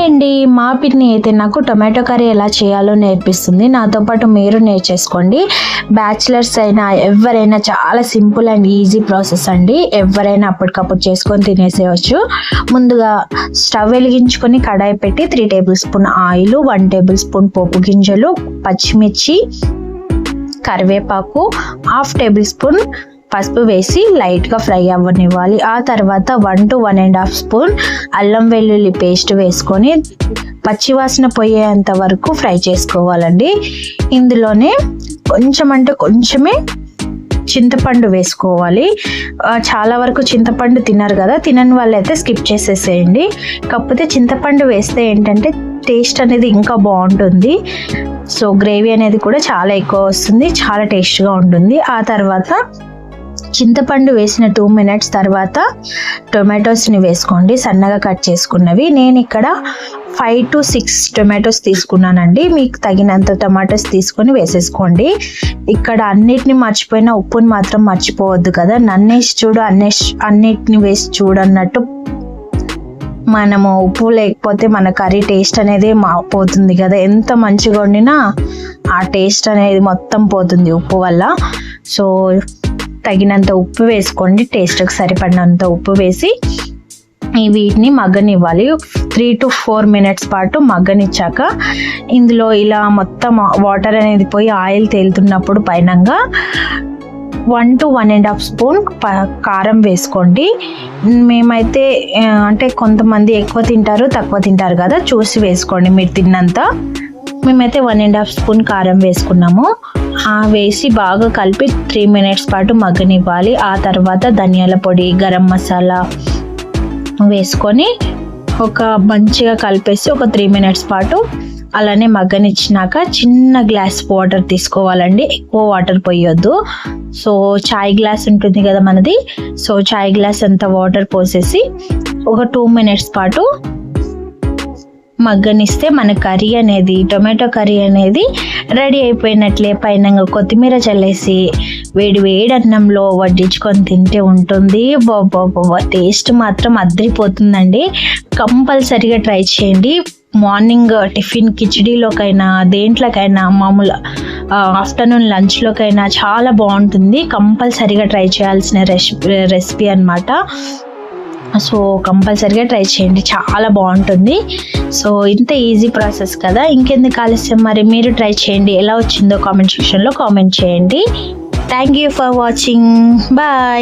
అండి, మా పిన్ని అయితే నాకు టొమాటో కర్రీ ఎలా చేయాలో నేర్పిస్తుంది. నాతో పాటు మీరు నేర్చేసుకోండి. బ్యాచిలర్స్ అయినా ఎవరైనా చాలా సింపుల్ అండ్ ఈజీ ప్రాసెస్ అండి. ఎవరైనా అప్పటికప్పుడు చేసుకొని తినేసేయచ్చు. ముందుగా స్టవ్ వెలిగించుకొని కడాయి పెట్టి 3 tablespoon oil, 1 tablespoon పోపు గింజలు, పచ్చిమిర్చి, కరివేపాకు, 1/2 టేబుల్ స్పూన్ పసుపు వేసి లైట్గా ఫ్రై అవ్వనివ్వాలి. ఆ తర్వాత 1 to 1.5 స్పూన్ అల్లం వెల్లుల్లి పేస్ట్ వేసుకొని పచ్చివాసన పోయేంత వరకు ఫ్రై చేసుకోవాలండి. ఇందులోనే కొంచెమే చింతపండు వేసుకోవాలి. చాలా వరకు చింతపండు తినరు కదా, తినని వాళ్ళైతే స్కిప్ చేసేసేయండి. కాకపోతే చింతపండు వేస్తే ఏంటంటే టేస్ట్ అనేది ఇంకా బాగుంటుంది. సో గ్రేవీ అనేది కూడా చాలా ఎక్కువ వస్తుంది, చాలా టేస్ట్గా ఉంటుంది. ఆ తర్వాత చింతపండు వేసిన 2 minutes తర్వాత టొమాటోస్ని వేసుకోండి, సన్నగా కట్ చేసుకున్నవి. నేను ఇక్కడ 5 to 6 టొమాటోస్ తీసుకున్నానండి. మీకు తగినంత టొమాటోస్ తీసుకొని వేసేసుకోండి. ఇక్కడ అన్నిటిని మర్చిపోయినా ఉప్పుని మాత్రం మర్చిపోవద్దు కదా. నన్నేసి చూడు అన్నిటిని వేసి చూడన్నట్టు మనము ఉప్పు లేకపోతే మన కర్రీ టేస్ట్ అనేది పోతుంది కదా. ఎంత మంచిగా వండినా ఆ టేస్ట్ అనేది మొత్తం పోతుంది ఉప్పు వల్ల. సో తగినంత ఉప్పు వేసుకోండి, టేస్ట్కి సరిపడినంత ఉప్పు వేసి వీటిని మగ్గనివ్వాలి. 3 to 4 minutes పాటు మగ్గనిచ్చాక ఇందులో ఇలా మొత్తం వాటర్ అనేది పోయి ఆయిల్ తేలుతున్నప్పుడు పైనంగా 1 to 1.5 స్పూన్ కారం వేసుకోండి. మేమైతే అంటే కొంతమంది ఎక్కువ తింటారు, తక్కువ తింటారు కదా, చూసి వేసుకోండి మీరు తిన్నంత. మేమైతే 1.5 స్పూన్ కారం వేసుకున్నాము. వేసి బాగా కలిపి 3 minutes పాటు మగ్గనివ్వాలి. ఆ తర్వాత ధనియాల పొడి, గరం మసాలా వేసుకొని మంచిగా కలిపేసి 3 minutes పాటు అలానే మగ్గనిచ్చినాక చిన్న గ్లాస్ వాటర్ తీసుకోవాలండి. ఎక్కువ వాటర్ పోయొద్దు. సో చాయ్ గ్లాస్ ఉంటుంది కదా మనది, సో చాయ్ గ్లాస్ అంత వాటర్ పోసేసి 2 minutes పాటు మగ్గనిస్తే మన కర్రీ అనేది, టొమాటో కర్రీ అనేది రెడీ అయిపోయినట్లే. పైన కొత్తిమీర చల్లేసి వేడి అన్నంలో వడ్డించుకొని తింటే ఉంటుంది. టేస్ట్ మాత్రం అద్దరిపోతుందండి. కంపల్సరీగా ట్రై చేయండి. మార్నింగ్ టిఫిన్ కిచిడీలోకైనా దేంట్లోకైనా మామూలు ఆఫ్టర్నూన్ లంచ్లోకైనా చాలా బాగుంటుంది. కంపల్సరీగా ట్రై చేయాల్సిన రెసిపీ అన్నమాట. సో కంపల్సరీగా ట్రై చేయండి, చాలా బాగుంటుంది. సో ఇంత ఈజీ ప్రాసెస్ కదా, ఇంకెందుకు ఆలస్యం, మరి మీరు ట్రై చేయండి. ఎలా వచ్చిందో కామెంట్ సెక్షన్లో కామెంట్ చేయండి. Thank you for watching. Bye.